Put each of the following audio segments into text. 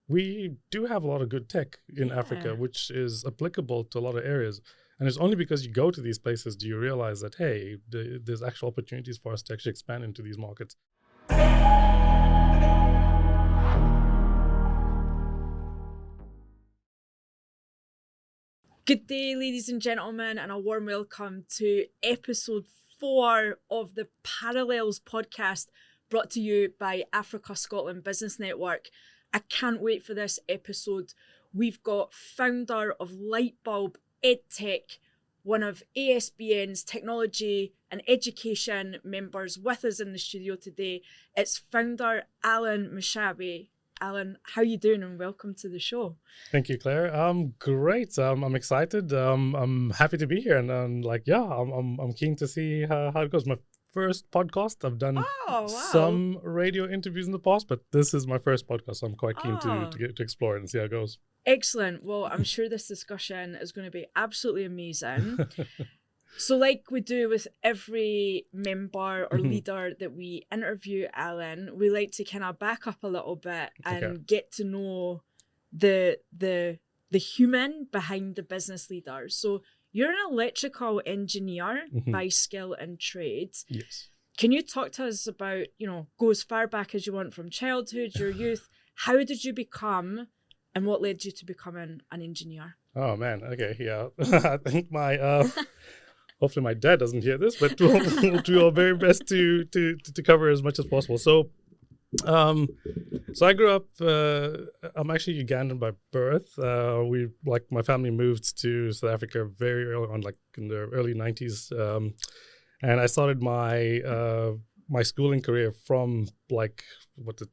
we do have a lot of good tech in Africa, which is applicable to a lot of areas. And it's only because you go to these places do you realize that, hey, there's actual opportunities for us to actually expand into these markets. Good day, ladies and gentlemen, and a warm welcome to episode 4 of the Parallels podcast, brought to you by Africa Scotland Business Network. I can't wait for this episode. We've got founder of Lightbulb EdTech, one of ASBN's technology and education members, with us in the studio today. It's founder Alan Mushabi. Alan, how are you doing, and welcome to the show? Thank you, Claire. Great. I'm excited. I'm happy to be here, and I'm keen to see how it goes. My first podcast. I've done some radio interviews in the past, but this is my first podcast, so I'm quite keen to explore it and see how it goes. Excellent. Well, I'm sure this discussion is going to be absolutely amazing. So like we do with every member or leader that we interview, Alan, we like to kind of back up a little bit and get to know the human behind the business leader. So you're an electrical engineer by skill and trade. Yes. Can you talk to us about, go as far back as you want from childhood, your youth? How did you become, and what led you to becoming an engineer? Oh man, okay, yeah. I think hopefully my dad doesn't hear this, but we'll do our very best to cover as much as possible. So I grew up, I'm actually Ugandan by birth. My family moved to South Africa very early on, like in the early 90s. And I started my schooling career from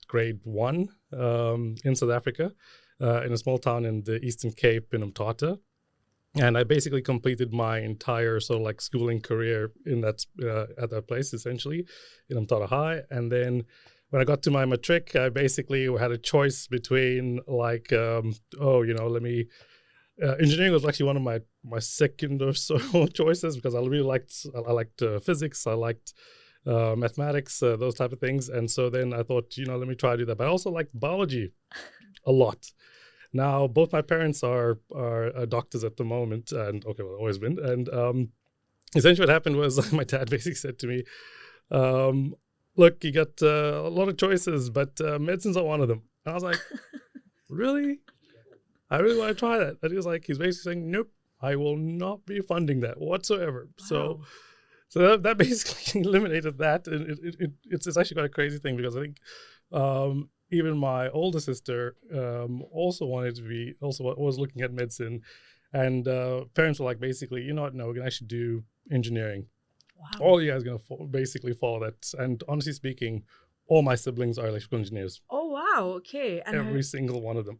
grade 1 in South Africa, in a small town in the Eastern Cape in Umtata. And I basically completed my entire schooling career in that at that place, essentially, in Umtata High. And then when I got to my matric, I basically had a choice between engineering was actually one of my second or so choices, because I really liked physics, I liked mathematics, those type of things. And so then I thought, let me try to do that. But I also liked biology a lot. Now, both my parents are doctors at the moment, and always been. And essentially what happened was my dad basically said to me, look, you got a lot of choices, but medicine's not one of them. And I was like, really? I really want to try that. And he's basically saying, nope, I will not be funding that whatsoever. Wow. So that basically eliminated that. And it's actually quite a crazy thing, because I think even my older sister also was looking at medicine, and parents were like, basically, you know what, no, we're gonna actually do engineering. Wow. All you guys are gonna basically follow that. And honestly speaking, all my siblings are electrical engineers. Oh wow, okay. And every single one of them.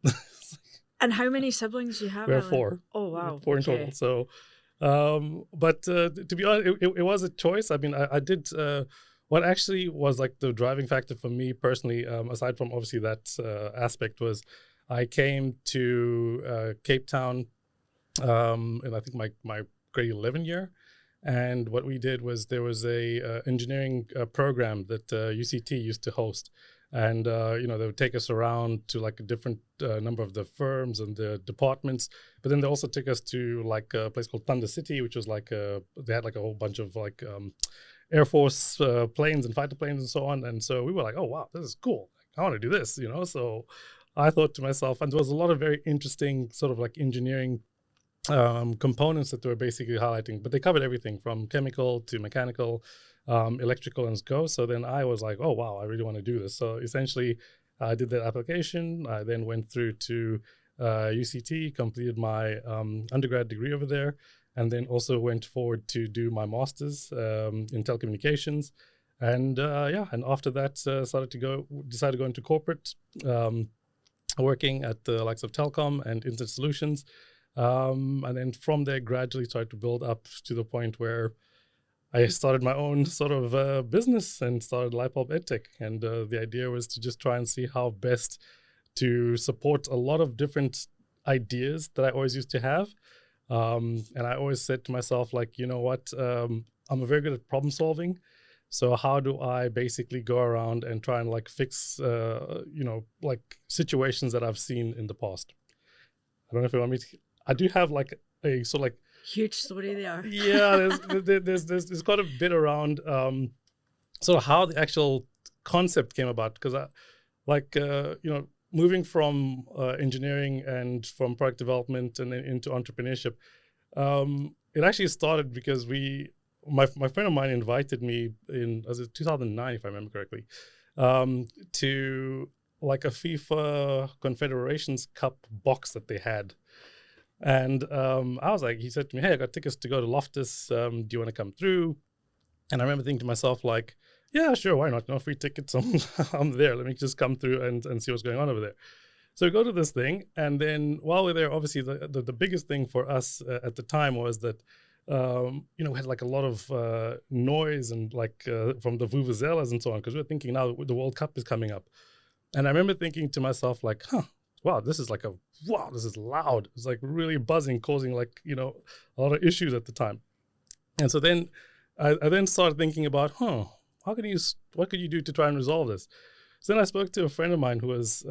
And how many siblings do you have? We have 4. Oh wow, 4 in total. So, but to be honest, it was a choice. I mean, I did. What actually was the driving factor for me personally, aside from obviously that aspect, was I came to Cape Town in I think my grade 11 year. And what we did was there was a engineering program that UCT used to host. And, they would take us around to a different number of the firms and the departments. But then they also took us to a place called Thunder City, which was they had a whole bunch of Air Force planes and fighter planes and so on. And so we were like, oh, wow, this is cool. I want to do this, So I thought to myself, and there was a lot of very interesting sort of engineering components that they were basically highlighting, but they covered everything from chemical to mechanical, electrical, and go. So then I was like, oh, wow, I really want to do this. So essentially, I did that application. I then went through to UCT, completed my undergrad degree over there, and then also went forward to do my master's in telecommunications. And and after that, decided to go into corporate, working at the likes of Telcom and Internet Solutions. And then from there, gradually started to build up to the point where I started my own sort of business and started Lightbulb EdTech. And the idea was to just try and see how best to support a lot of different ideas that I always used to have. And I always said to myself, you know what, I'm very good at problem solving. So how do I basically go around and try and like fix, like situations that I've seen in the past? I don't know if you want me to. I do have like a sort of like Huge story there. yeah. There's quite a bit around sort of how the actual concept came about because I like moving from engineering and from product development and then into entrepreneurship. It actually started because my friend of mine invited me in, was it 2009, if I remember correctly, to like a FIFA Confederations Cup box that they had. And I was like, he said to me, hey, I got tickets to go to Loftus. Do you want to come through? And I remember thinking to myself, like, yeah, sure, why not? No free tickets. I'm there. Let me just come through and see what's going on over there. So we go to this thing. And then while we're there, obviously, the biggest thing for us at the time was that, we had like a lot of noise and like from the vuvuzelas and so on, because we were thinking now the World Cup is coming up. And I remember thinking to myself, like, wow, this is loud. It's like really buzzing, causing like, a lot of issues at the time. And so then I then started thinking about, what could you do to try and resolve this? So then I spoke to a friend of mine who was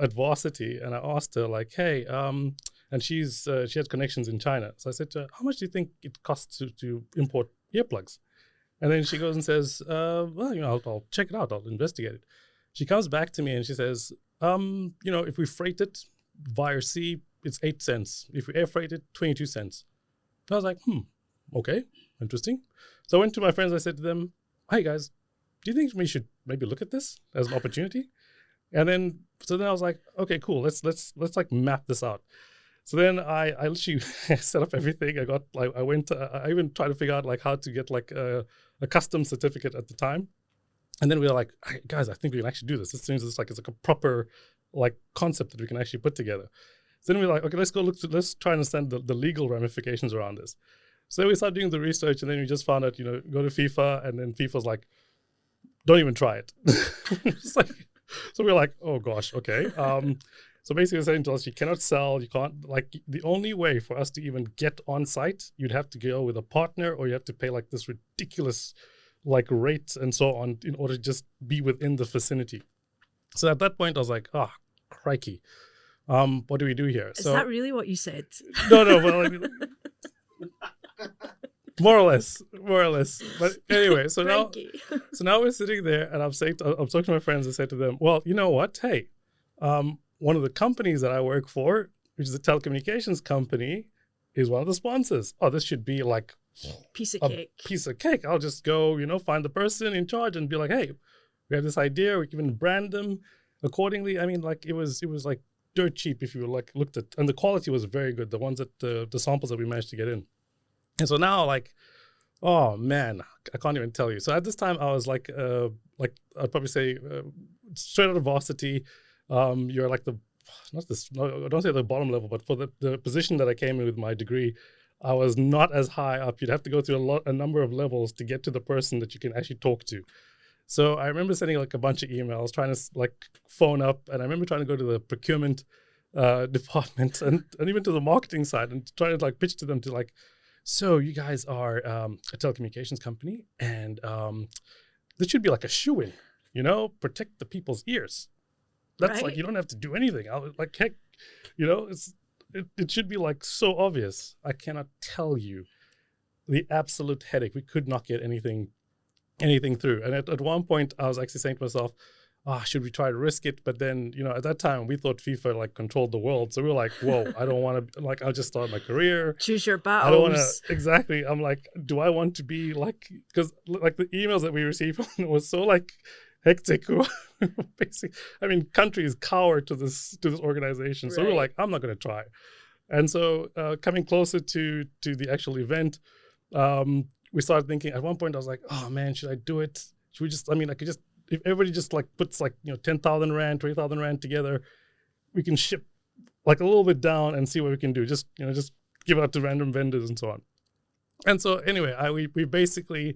at varsity, and I asked her like, hey, and she had connections in China. So I said to her, how much do you think it costs to import earplugs? And then she goes and says, I'll check it out. I'll investigate it. She comes back to me and she says, if we freight it via sea, it's 8 cents. If we air freight it, 22 cents. And I was like, okay, interesting. So I went to my friends. I said to them, hey guys, do you think we should maybe look at this as an opportunity? And then I was like, okay, cool. Let's like map this out. So then I literally set up everything. I even tried to figure out like how to get like a custom certificate at the time. And then we were like, hey, guys, I think we can actually do this. This seems it's like a proper like concept that we can actually put together. So then we were like, okay, let's try and understand the legal ramifications around this. So then we started doing the research, and then we just found out, go to FIFA, and then FIFA's like, don't even try it. So we're like, oh gosh, okay. So basically saying to us, you cannot sell, you can't, like the only way for us to even get on site, you'd have to go with a partner, or you have to pay like this ridiculous like rates and so on in order to just be within the vicinity. So at that point I was like, crikey. What do we do here? Is that really what you said? No, well, I mean, more or less. But anyway, so now we're sitting there, and I'm talking to my friends and say to them, well, you know what? Hey, one of the companies that I work for, which is a telecommunications company, is one of the sponsors. Oh, this should be like piece of cake. I'll just go, find the person in charge and be like, hey, we have this idea. We can even brand them accordingly. I mean, like it was like dirt cheap if you like looked at, and the quality was very good. The ones that the samples that we managed to get in. And so now, like, oh man, I can't even tell you. So at this time, I was like I'd probably say straight out of varsity. You're like I don't say the bottom level, but for the position that I came in with my degree, I was not as high up. You'd have to go through a number of levels to get to the person that you can actually talk to. So I remember sending like a bunch of emails, trying to like phone up, and I remember trying to go to the procurement department and even to the marketing side and trying to like pitch to them to like, so you guys are a telecommunications company, and this should be like a shoo-in, protect the people's ears. That's right. Like, you don't have to do anything. Like, heck, it should be like so obvious. I cannot tell you the absolute headache. We could not get anything through. And at one point I was actually saying to myself, should we try to risk it? But then, at that time we thought FIFA like controlled the world. So we were like, whoa, I don't want to, like, I'll just start my career. Choose your battles. I don't want to, exactly. I'm like, do I want to be like, because like the emails that we received was so like hectic. Basically, I mean, countries cower to this organization. So we were like, I'm not going to try. And so coming closer to the actual event, we started thinking at one point, I was like, oh man, should I do it? Should we just, I mean, I could just, if everybody just like puts like, 10,000 Rand, 20,000 Rand together, we can ship like a little bit down and see what we can do. Just give it out to random vendors and so on. And so anyway, we basically,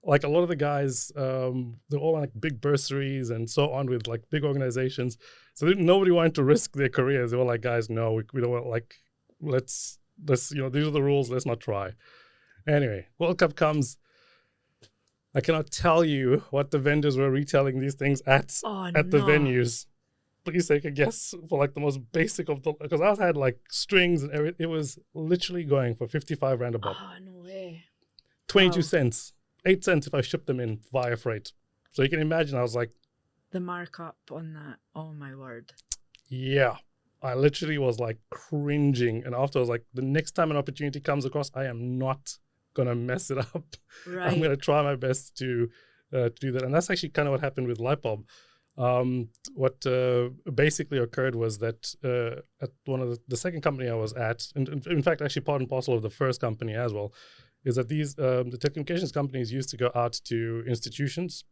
like a lot of the guys, they're all on like big bursaries and so on with like big organizations. So nobody wanted to risk their careers. They were like, guys, no, we don't want, like, let's, these are the rules. Let's not try. Anyway, World Cup comes. I cannot tell you what the vendors were retailing these things Oh at the no. venues. Please take a guess for like the most basic of the, because I had like strings and everything. It was literally going for 55 rand a bob, Oh no way. 22 Wow. cents, 8 cents if I shipped them in via freight. So you can imagine, I was like, The markup on that. Oh my word. yeah. I literally was like cringing. And after I was like, the next time an opportunity comes across, I am not going to mess it up. I'm going Right. to try my best to do that. And that's actually kind of what happened with Lightbulb. What basically occurred was that at one of the second company I was at, and in fact, actually part and parcel of the first company as well, is that these the telecommunications companies used to go out to institutions,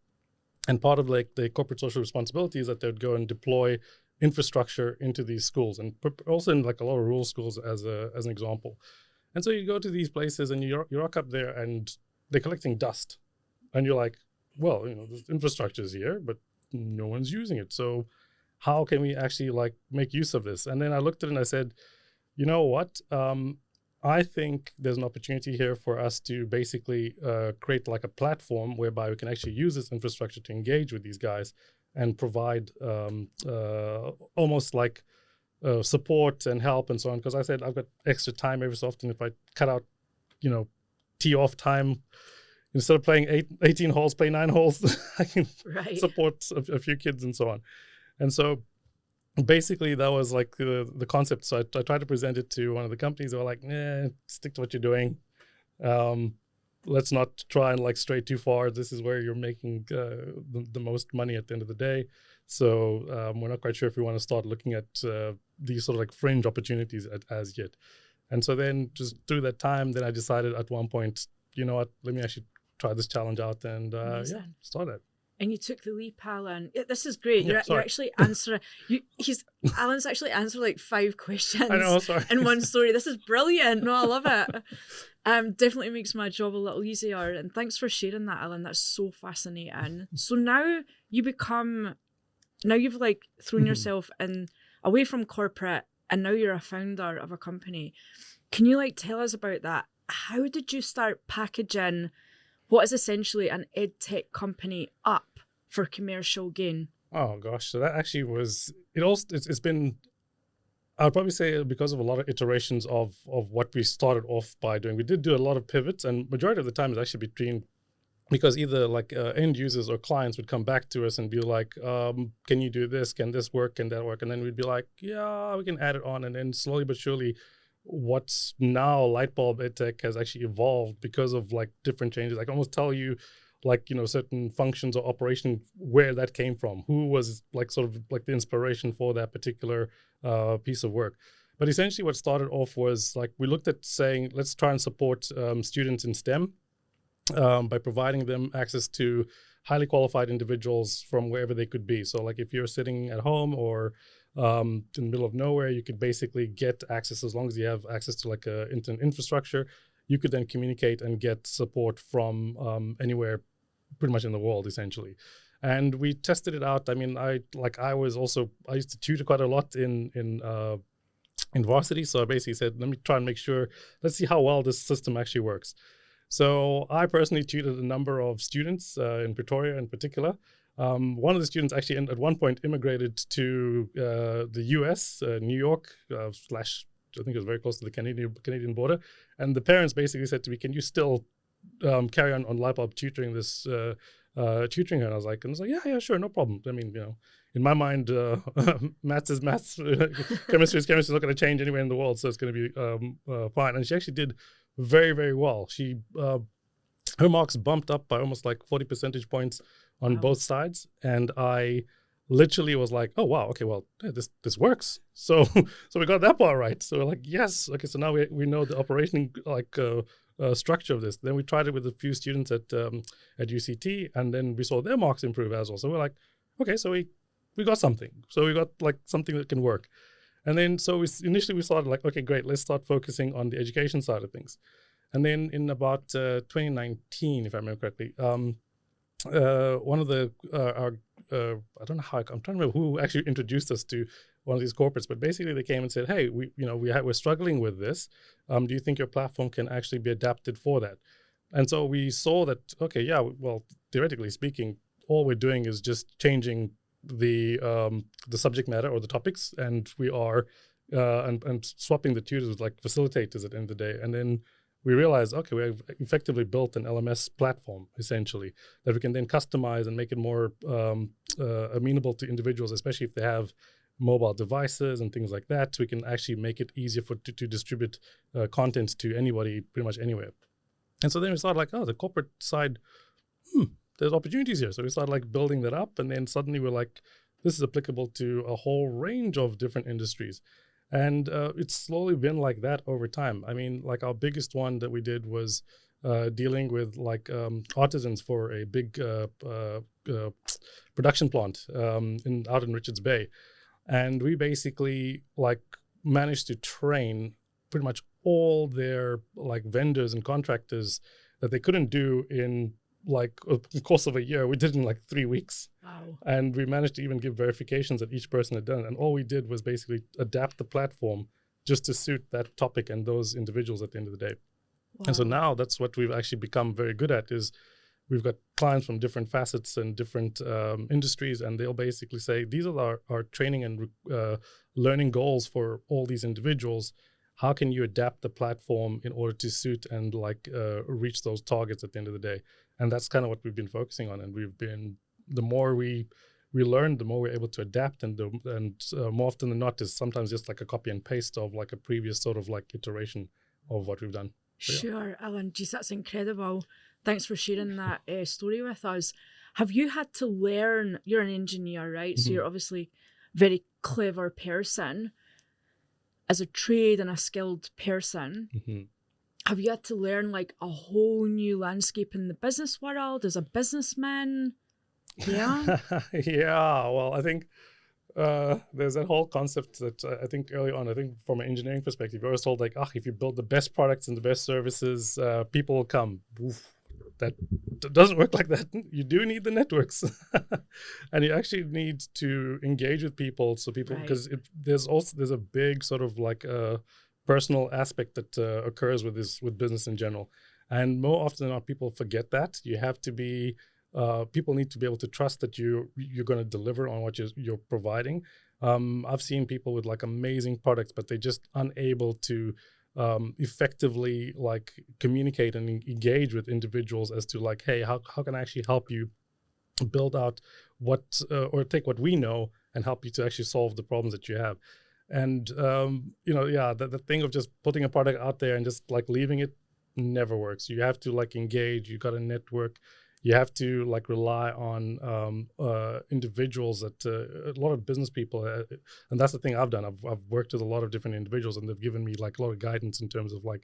and part of like the corporate social responsibility is that they'd go and deploy infrastructure into these schools, and also in like a lot of rural schools as an example. And so you go to these places and you rock up there and they're collecting dust, and you're like, well, this infrastructure is here, but no one's using it. So how can we actually like make use of this? And then I looked at it and I said, you know what? I think there's an opportunity here for us to basically create like a platform whereby we can actually use this infrastructure to engage with these guys and provide almost like support and help and so on. Because I said I've got extra time every so often. If I cut out, tee off time, instead of playing 18 holes, play 9 holes, I can support a few kids and so on. And so basically that was like the concept. So I tried to present it to one of the companies. They were like, stick to what you're doing. Let's not try and like stray too far. This is where you're making the most money at the end of the day. So we're not quite sure if we want to start looking at these sort of like fringe opportunities as yet. And so then just through that time, then I decided at one point, you know what, let me actually try this challenge out and start it. And you took the leap, Alan. This is great. You're actually answering. Alan's actually answered like 5 questions in one story. This is brilliant. No, I love it. Definitely makes my job a little easier. And thanks for sharing that, Alan. That's so fascinating. So now you've like thrown yourself in away from corporate, and now you're a founder of a company. Can you like tell us about that? How did you start packaging what is essentially an ed tech company up for commercial gain? Oh gosh, so that actually was it. Also, it's been, I'd probably say, because of a lot of iterations of what we started off by doing. We did do a lot of pivots, and majority of the time is actually because either like end users or clients would come back to us and be like, can you do this? Can this work? Can that work? And then we'd be like, yeah, we can add it on. And then slowly but surely, what's now Lightbulb EdTech has actually evolved because of like different changes. I can almost tell you like, certain functions or operation where that came from, who was like sort of like the inspiration for that particular piece of work. But essentially what started off was like, we looked at saying, let's try and support students in STEM by providing them access to highly qualified individuals from wherever they could be. So like if you're sitting at home or in the middle of nowhere, you could basically get access as long as you have access to like a internet infrastructure. You could then communicate and get support from anywhere pretty much in the world, essentially. And we tested it out. I mean, I used to tutor quite a lot in varsity. So I basically said, let me try and make sure, let's see how well this system actually works. So I personally tutored a number of students in Pretoria in particular. One of the students actually at one point immigrated to the US, New York, / I think it was very close to the Canadian border. And the parents basically said to me, can you still carry on Lightbulb tutoring this, tutoring her? And I was like, yeah, sure, no problem. I mean, in my mind, maths is maths, chemistry is chemistry, not going to change anywhere in the world. So it's going to be fine. And she actually did very, very well. She, her marks bumped up by almost like 40 percentage points on both sides. And I literally was like, oh, wow, okay, well, yeah, this works. So we got that part right. So we're like, yes. Okay, so now we know the operation structure of this. Then we tried it with a few students at UCT, and then we saw their marks improve as well. So we're like, okay, so we got something. So we got like something that can work. And then so initially we started like, okay, great, let's start focusing on the education side of things. And then in about 2019, if I remember correctly, one of the I don't know how, I'm trying to remember who actually introduced us to one of these corporates, but basically they came and said, hey, we're struggling with this. Do you think your platform can actually be adapted for that? And so we saw that, okay, yeah, well, theoretically speaking, all we're doing is just changing the subject matter or the topics, and we are and swapping the tutors with like facilitators at the end of the day. And then we realized, okay, we have effectively built an LMS platform essentially that we can then customize and make it more amenable to individuals, especially if they have mobile devices and things like that. We can actually make it easier to distribute content to anybody pretty much anywhere. And so then we started like, oh, the corporate side, there's opportunities here. So we started like building that up, and then suddenly we're like, this is applicable to a whole range of different industries. And it's slowly been like that over time. I mean, like our biggest one that we did was dealing with like artisans for a big production plant out in Richards Bay. And we basically like managed to train pretty much all their like vendors and contractors that they couldn't do in like the course of a year. We did in like 3 weeks. Wow. And we managed to even give verifications that each person had done. And all we did was basically adapt the platform just to suit that topic and those individuals at the end of the day. Wow. And so now that's what we've actually become very good at is we've got clients from different facets and different industries, and they'll basically say, these are our training and learning goals for all these individuals. How can you adapt the platform in order to suit and like reach those targets at the end of the day? And that's kind of what we've been focusing on. And the more we learn, the more we're able to adapt, and more often than not is sometimes just like a copy and paste of like a previous sort of like iteration of what we've done. So, yeah. Sure, Alan, geez, that's incredible. Thanks for sharing that story with us. Have you had to learn, you're an engineer, right? Mm-hmm. So you're obviously a very clever person. As a trade and a skilled person, mm-hmm. have you had to learn like a whole new landscape in the business world as a businessman? Yeah. Yeah. Well, I think there's that whole concept that I think early on, I think from an engineering perspective, you're always told like, if you build the best products and the best services, people will come. Oof. That doesn't work like that. You do need the networks, and you actually need to engage with people. So people, because there's a big sort of like personal aspect that occurs with business in general, and more often than not, people forget that. You have to be. People need to be able to trust that you're going to deliver on what you're providing. I've seen people with like amazing products, but they're just unable to effectively like communicate and engage with individuals as to like, hey, how can I actually help you build out what or take what we know and help you to actually solve the problems that you have. And the thing of just putting a product out there and just like leaving it never works. You have to like engage. You got a network. You have to like rely on individuals that a lot of business people, and that's the thing I've done. I've worked with a lot of different individuals, and they've given me like a lot of guidance in terms of like,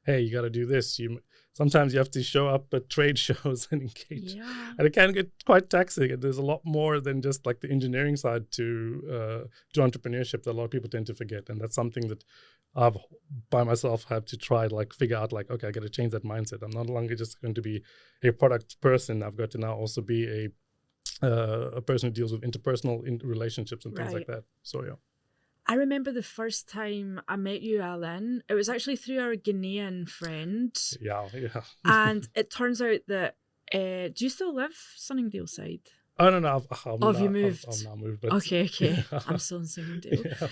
hey, you got to do this. Sometimes you have to show up at trade shows and engage, and it can get quite taxing. And there's a lot more than just like the engineering side to entrepreneurship that a lot of people tend to forget, and that's something that I've by myself have to try to like figure out like, okay, I got to change that mindset. I'm not longer just going to be a product person. I've got to now also be a person who deals with interpersonal relationships and things like that. So yeah. I remember the first time I met you, Alan. It was actually through our Ghanaian friend. Yeah. And it turns out that do you still live Sunningdale side? Oh no, have you moved? I've now moved. But okay. Yeah. I'm still in Sunningdale. Yeah.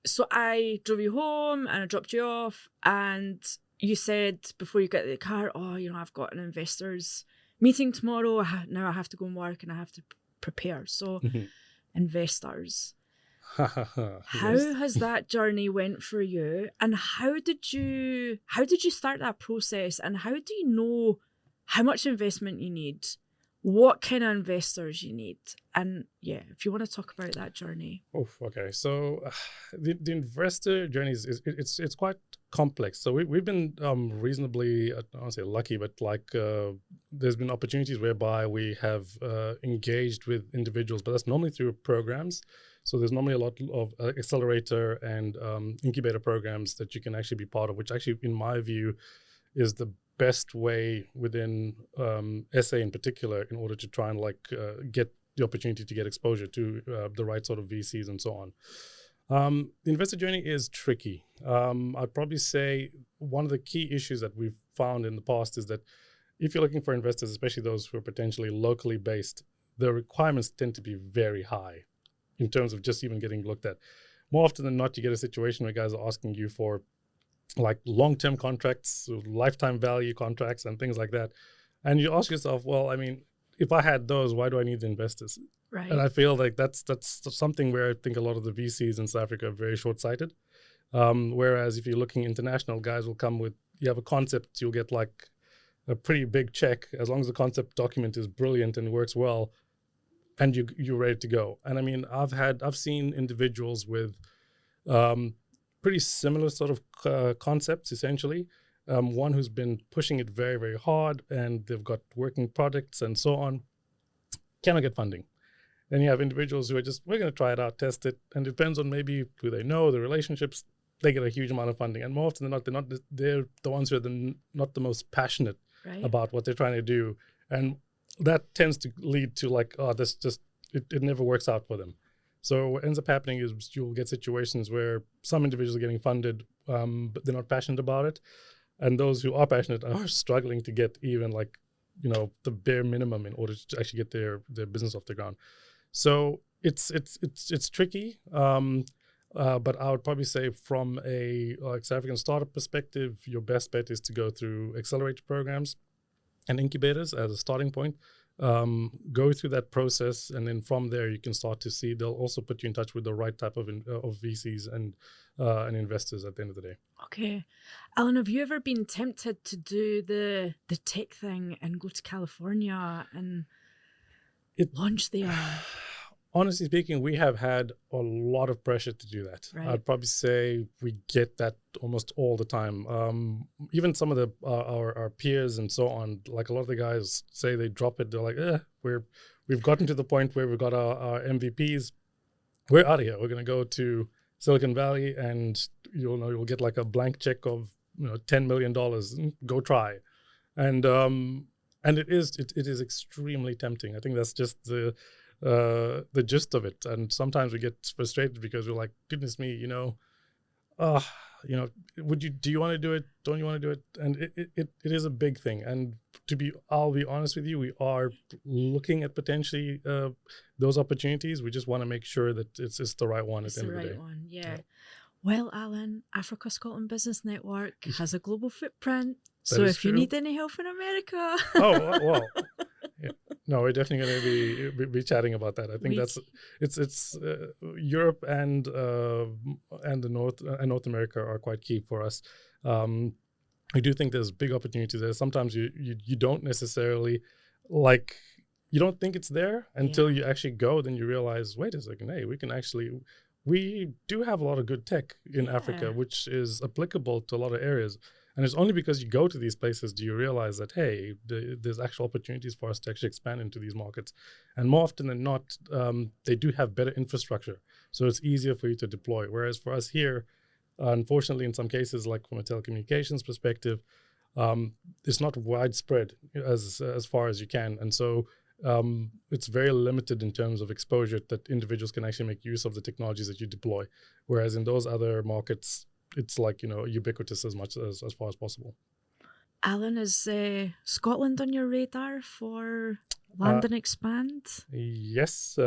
So I drove you home and I dropped you off, and you said before you got in the car, I've got an investors meeting tomorrow. Now I have to go and work and I have to prepare. So investors, how has that journey went for you, and how did you start that process, and how do you know how much investment you need? What kind of investors you need? And yeah, if you want to talk about that journey. Okay. So the investor journey it's quite complex. So we've been reasonably, I don't want to say lucky, but like there's been opportunities whereby we have engaged with individuals, but that's normally through programs. So there's normally a lot of accelerator and incubator programs that you can actually be part of, which actually, in my view, is the best way within SA in particular in order to try and like get the opportunity to get exposure to the right sort of VCs and so on. The investor journey is tricky. I'd probably say one of the key issues that we've found in the past is that if you're looking for investors, especially those who are potentially locally based, the requirements tend to be very high in terms of just even getting looked at. More often than not, you get a situation where guys are asking you for like long-term contracts, lifetime value contracts, and things like that. And you ask yourself, well, I mean, if I had those, why do I need the investors? Right. And I feel like that's something where I think a lot of the VCs in South Africa are very short-sighted. Whereas if you're looking international, guys will come with, you have a concept, you'll get like a pretty big check as long as the concept document is brilliant and works well, and you're ready to go. And I mean, I've seen individuals with pretty similar sort of concepts, essentially. One who's been pushing it very, very hard, and they've got working products and so on, cannot get funding. Then you have individuals who are just, we're going to try it out, test it, and it depends on maybe who they know, the relationships. They get a huge amount of funding, and more often than not, they're the ones who are not the most passionate about what they're trying to do, and that tends to lead to like, oh, this just it never works out for them. So what ends up happening is you'll get situations where some individuals are getting funded, but they're not passionate about it, and those who are passionate are struggling to get even like, the bare minimum in order to actually get their business off the ground. So it's tricky. But I would probably say from a South African startup perspective, your best bet is to go through accelerator programs and incubators as a starting point. Go through that process, and then from there you can start to see. They'll also put you in touch with the right type of VCs and investors at the end of the day. Okay, Alan, have you ever been tempted to do the tech thing and go to California and launch there? Honestly speaking, we have had a lot of pressure to do that. Right. I'd probably say we get that almost all the time. Even some of our peers and so on, like a lot of the guys say they drop it. They're like, we've gotten to the point where we've got our MVPs. We're out of here. We're going to go to Silicon Valley, and you'll get like a blank check of $10 million. Go try, and it is extremely tempting. I think that's just the gist of it. And sometimes we get frustrated because we're like, goodness me, do you want to do it? Don't you want to do it? And it is a big thing. And I'll be honest with you, we are looking at potentially those opportunities. We just want to make sure that it's the right one at the end of the day. It's the right one, yeah. Well, Alan, Africa Scotland Business Network has a global footprint. So if you need any help in America. Oh, well. Yeah. No, we're definitely going to be chatting about that. I think it's Europe and the North America are quite key for us. I do think there's big opportunities there. Sometimes you don't necessarily you don't think it's there until you actually go. Then you realize, wait a second, hey, we do have a lot of good tech in Africa, which is applicable to a lot of areas. And it's only because you go to these places do you realize that, hey, there's actual opportunities for us to actually expand into these markets. And more often than not, they do have better infrastructure. So it's easier for you to deploy. Whereas for us here, unfortunately, in some cases, like from a telecommunications perspective, it's not widespread as far as you can. And so it's very limited in terms of exposure that individuals can actually make use of the technologies that you deploy. Whereas in those other markets, it's like, ubiquitous as far as possible. Alan, is Scotland on your radar for land and expand? Yes.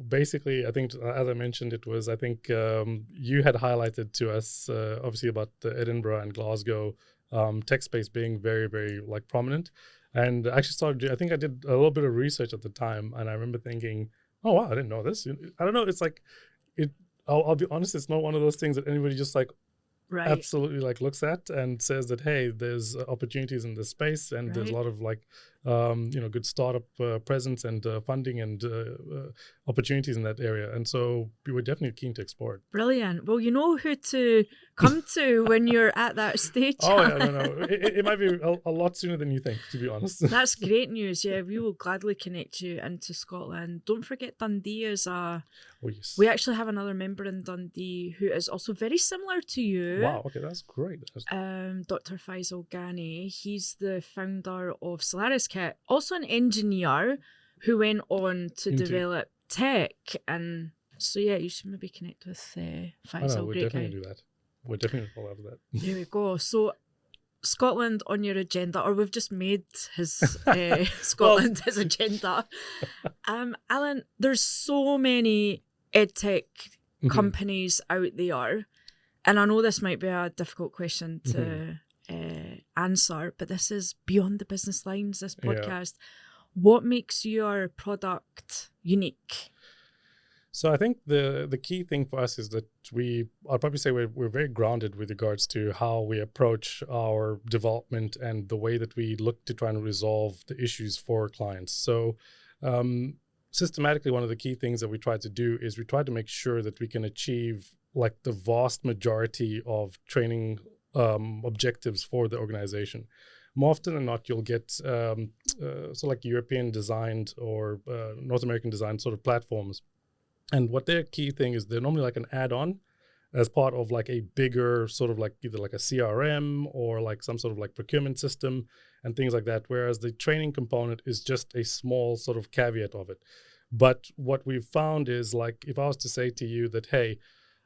Basically, I think, as I mentioned, I think you had highlighted to us, obviously, about the Edinburgh and Glasgow tech space being very, very prominent. And I actually I think I did a little bit of research at the time, and I remember thinking, oh, wow, I didn't know this. I don't know. It's like, I'll be honest, it's not one of those things that anybody just absolutely looks at and says that, hey, there's opportunities in this space, and there's a lot of good startup presence and funding and opportunities in that area. And so we were definitely keen to explore it. Brilliant. Well, you know who to come to when you're at that stage. Oh, yeah, no. It might be a lot sooner than you think, to be honest. That's great news. Yeah, we will gladly connect you into Scotland. Don't forget Dundee is Oh, yes. We actually have another member in Dundee who is also very similar to you. Wow, okay, that's great. Dr. Faisal Ghani. He's the founder of Solaris also an engineer who went on to develop tech and So yeah, you should maybe connect with Oh Faisal. no, we'll Great definitely guy. do that. We'll definitely follow up with that. There we go. So Scotland on your agenda, or we've just made his Well, Scotland his agenda. Alan, there's so many edtech companies out there, and I know this might be a difficult question to answer, but this is beyond the business lines, this podcast. What makes your product unique? So I think the key thing for us is that I'll probably say we're very grounded with regards to how we approach our development and the way that we look to try and resolve the issues for clients. So systematically, one of the key things that we try to do is we try to make sure that we can achieve like the vast majority of training objectives for the organization. More often than not, you'll get so like European designed or North American designed sort of platforms. And what their key thing is, they're normally like an add-on as part of like a bigger sort of like either like a CRM or like some sort of like procurement system and things like that. Whereas the training component is just a small sort of caveat of it. But what we've found is like, if I was to say to you that, hey,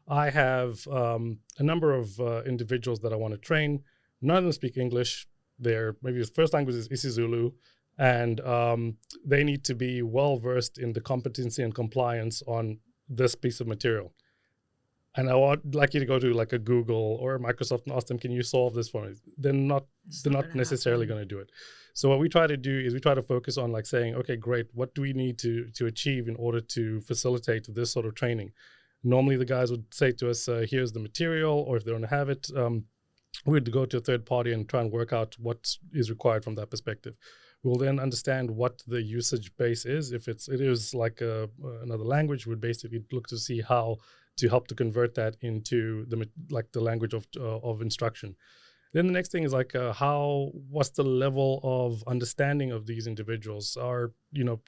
I have a number of individuals that I want to train, none of them speak English. Their maybe his first language is isiZulu. And they need to be well versed in the competency and compliance on this piece of material. And I would like you to go to like a Google or a Microsoft and ask them, can you solve this for me? They're not necessarily going to do it. So what we try to do is we try to focus on like saying, okay, great, what do we need to achieve in order to facilitate this sort of training? Normally the guys would say to us, here's the material, or if they don't have it, we'd go to a third party and try and work out what is required from that perspective. We'll then understand what the usage base is. If it is like another language, we'd basically look to see how to help to convert that into the language of instruction. Then the next thing is like what's the level of understanding of these individuals? Do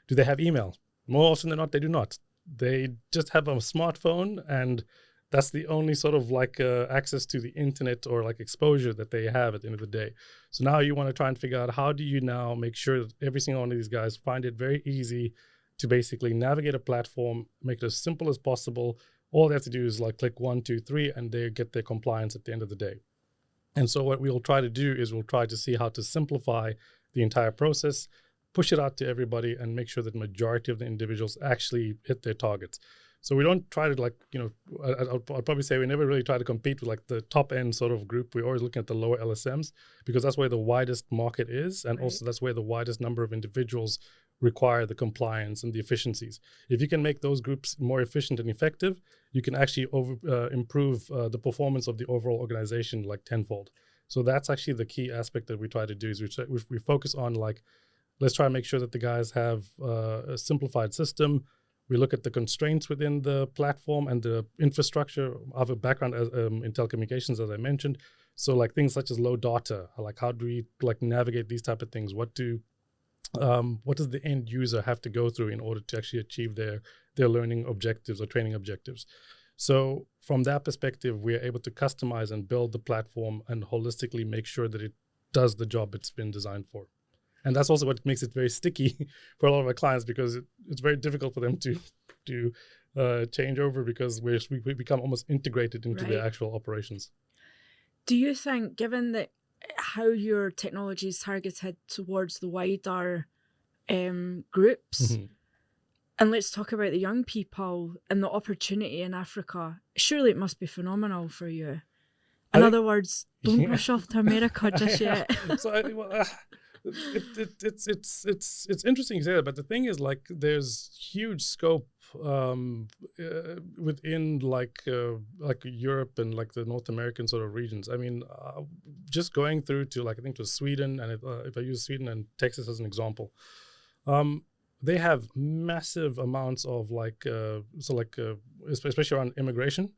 they have email? More often than not, they do not. They just have a smartphone, and that's the only sort of like access to the internet or like exposure that they have at the end of the day. So now you want to try and figure out, how do you now make sure that every single one of these guys find it very easy to basically navigate a platform, make it as simple as possible. All they have to do is like click 1, 2, 3, and they get their compliance at the end of the day. And so what we'll try to do is we'll try to see how to simplify the entire process, push it out to everybody, and make sure that the majority of the individuals actually hit their targets. So we don't try to I'll probably say we never really try to compete with like the top end sort of group. We're always looking at the lower LSMs because that's where the widest market is. And also that's where the widest number of individuals require the compliance and the efficiencies. If you can make those groups more efficient and effective, you can actually improve the performance of the overall organization like tenfold. So that's actually the key aspect that we try to do is we focus on like, let's try and make sure that the guys have a simplified system. We look at the constraints within the platform and the infrastructure. I have a background in telecommunications, as I mentioned. So like things such as low data, like how do we like navigate these type of things? What does the end user have to go through in order to actually achieve their learning objectives or training objectives? So from that perspective, we are able to customize and build the platform and holistically make sure that it does the job it's been designed for. And that's also what makes it very sticky for a lot of our clients, because it's very difficult for them to change over, because we become almost integrated into their actual operations. Do you think, given that how your technology is targeted towards the wider groups, and let's talk about the young people and the opportunity in Africa, surely it must be phenomenal for you. In other words, don't rush off to America just yet. It's interesting you say that, but the thing is, like, there's huge scope within like Europe and like the North American sort of regions. I mean, just going through to like, I think it was Sweden, and if I use Sweden and Texas as an example, they have massive amounts of like especially around immigration.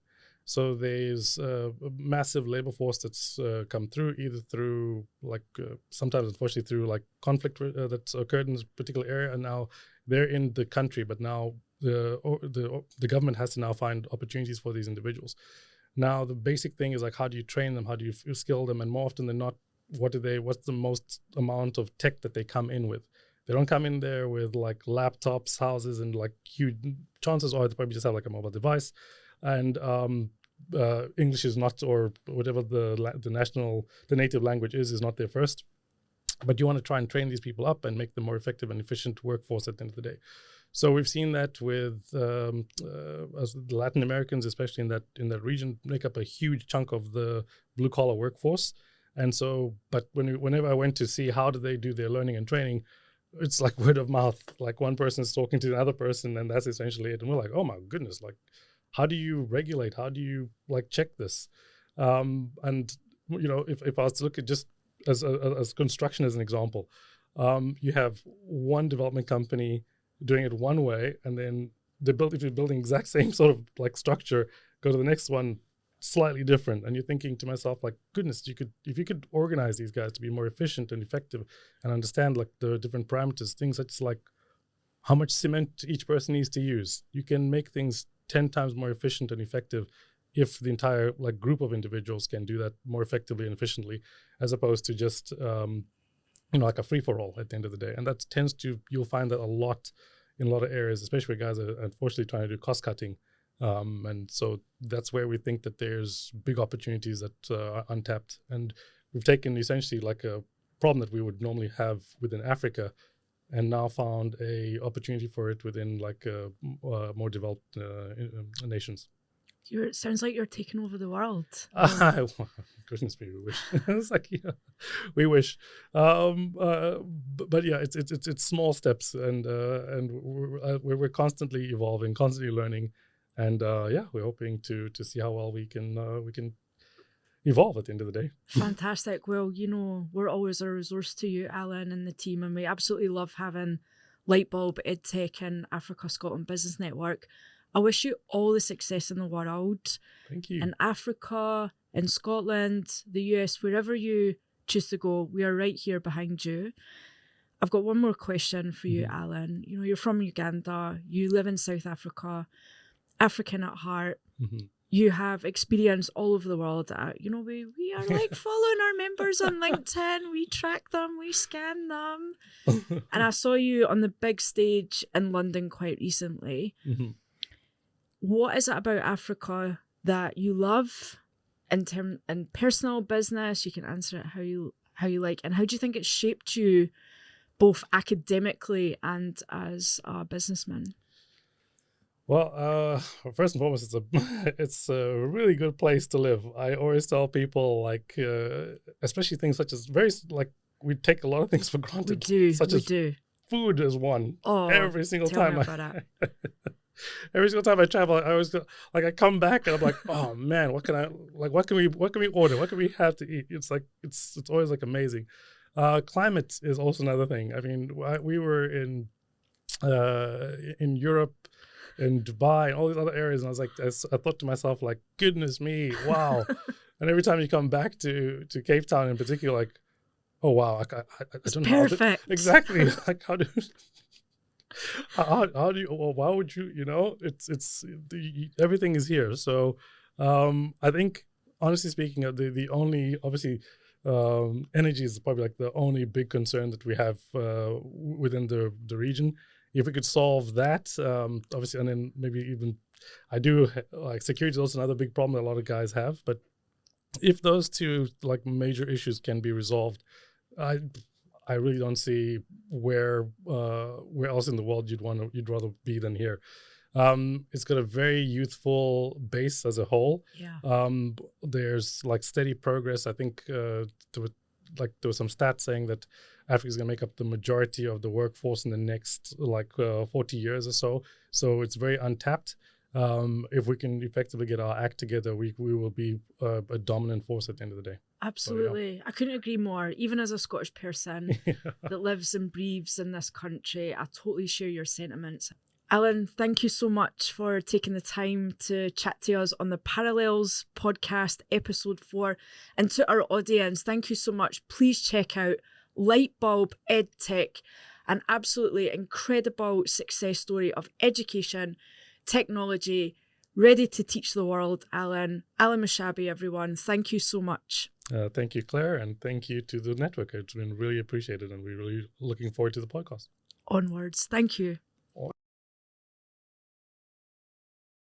So there's a massive labor force that's come through, either through like sometimes unfortunately through like conflict that's occurred in this particular area, and now they're in the country, but now the government has to now find opportunities for these individuals. Now the basic thing is like, how do you train them? How do you skill them? And more often than not, what's the most amount of tech that they come in with? They don't come in there with like laptops, houses, and like huge. Chances are they probably just have like a mobile device, and English is not, or whatever the native language is not their first. But you want to try and train these people up and make them more effective and efficient workforce at the end of the day. So we've seen that with as the Latin Americans, especially in that region, make up a huge chunk of the blue collar workforce. And so, but whenever I went to see how do they do their learning and training, it's like word of mouth. Like one person is talking to another person, and that's essentially it. And we're like, oh my goodness, like how do you regulate? How do you like check this? And if I was to look at just as construction as an example, you have one development company doing it one way, and then if you're building exact same sort of like structure, go to the next one slightly different, and you're thinking to myself like, goodness, if you could organize these guys to be more efficient and effective and understand like the different parameters, things such as like how much cement each person needs to use, you can make things 10 times more efficient and effective if the entire like group of individuals can do that more effectively and efficiently, as opposed to just like a free-for-all at the end of the day. And that you'll find that a lot in a lot of areas, especially where guys are unfortunately trying to do cost cutting. And so that's where we think that there's big opportunities that are untapped. And we've taken essentially like a problem that we would normally have within Africa and now found a opportunity for it within like more developed nations. It sounds like you're taking over the world. Goodness me, we wish. It's like, we wish. But yeah, it's small steps, and we're constantly evolving, constantly learning, and we're hoping to see how well we can evolve at the end of the day. Fantastic. Well, we're always a resource to you, Alan, and the team, and we absolutely love having Lightbulb EdTech and Africa Scotland Business Network. I wish you all the success in the world. Thank you. In Africa, in Scotland, the US, wherever you choose to go, we are right here behind you. I've got one more question for you, Alan. You're from Uganda. You live in South Africa, African at heart. Mm-hmm. You have experience all over the world. We are like following our members on LinkedIn. We track them, we scan them. And I saw you on the big stage in London quite recently. Mm-hmm. What is it about Africa that you love in personal business? You can answer it how you like. And how do you think it shaped you both academically and as a businessman? Well, first and foremost, it's a really good place to live. I always tell people, like, especially things such as we take a lot of things for granted. We do. Food is one. Oh, every single time. Every single time I travel, I always go, like, I come back and I'm like, oh man, what can we order? What can we have to eat? It's like it's always like amazing. Climate is also another thing. I mean, we were in Europe, in Dubai, and all these other areas, and I thought to myself, like, goodness me, wow. And every time you come back to Cape Town in particular, like, oh wow, I don't know. Perfect. Exactly. Like, how do you? Well, why would you? Everything is here. So I think, honestly speaking, the only obviously energy is probably like the only big concern that we have within the region. If we could solve that, obviously, and then maybe even security is also another big problem that a lot of guys have. But if those two like major issues can be resolved, I really don't see where else in the world you'd rather be than here. It's got a very youthful base as a whole. Yeah. There's like steady progress. I think there were some stats saying that Africa is going to make up the majority of the workforce in the next 40 years or so. So it's very untapped. If we can effectively get our act together, we will be a dominant force at the end of the day. Absolutely. So, yeah. I couldn't agree more. Even as a Scottish person Yeah. that lives and breathes in this country, I totally share your sentiments. Alan, thank you so much for taking the time to chat to us on the Parallels podcast, episode 4. And to our audience, thank you so much. Please check out Lightbulb EdTech, an absolutely incredible success story of education, technology, ready to teach the world. Alan Mashabi, everyone, thank you so much. Thank you, Claire, and thank you to the network. It's been really appreciated, and we're really looking forward to the podcast. onwards. Thank you.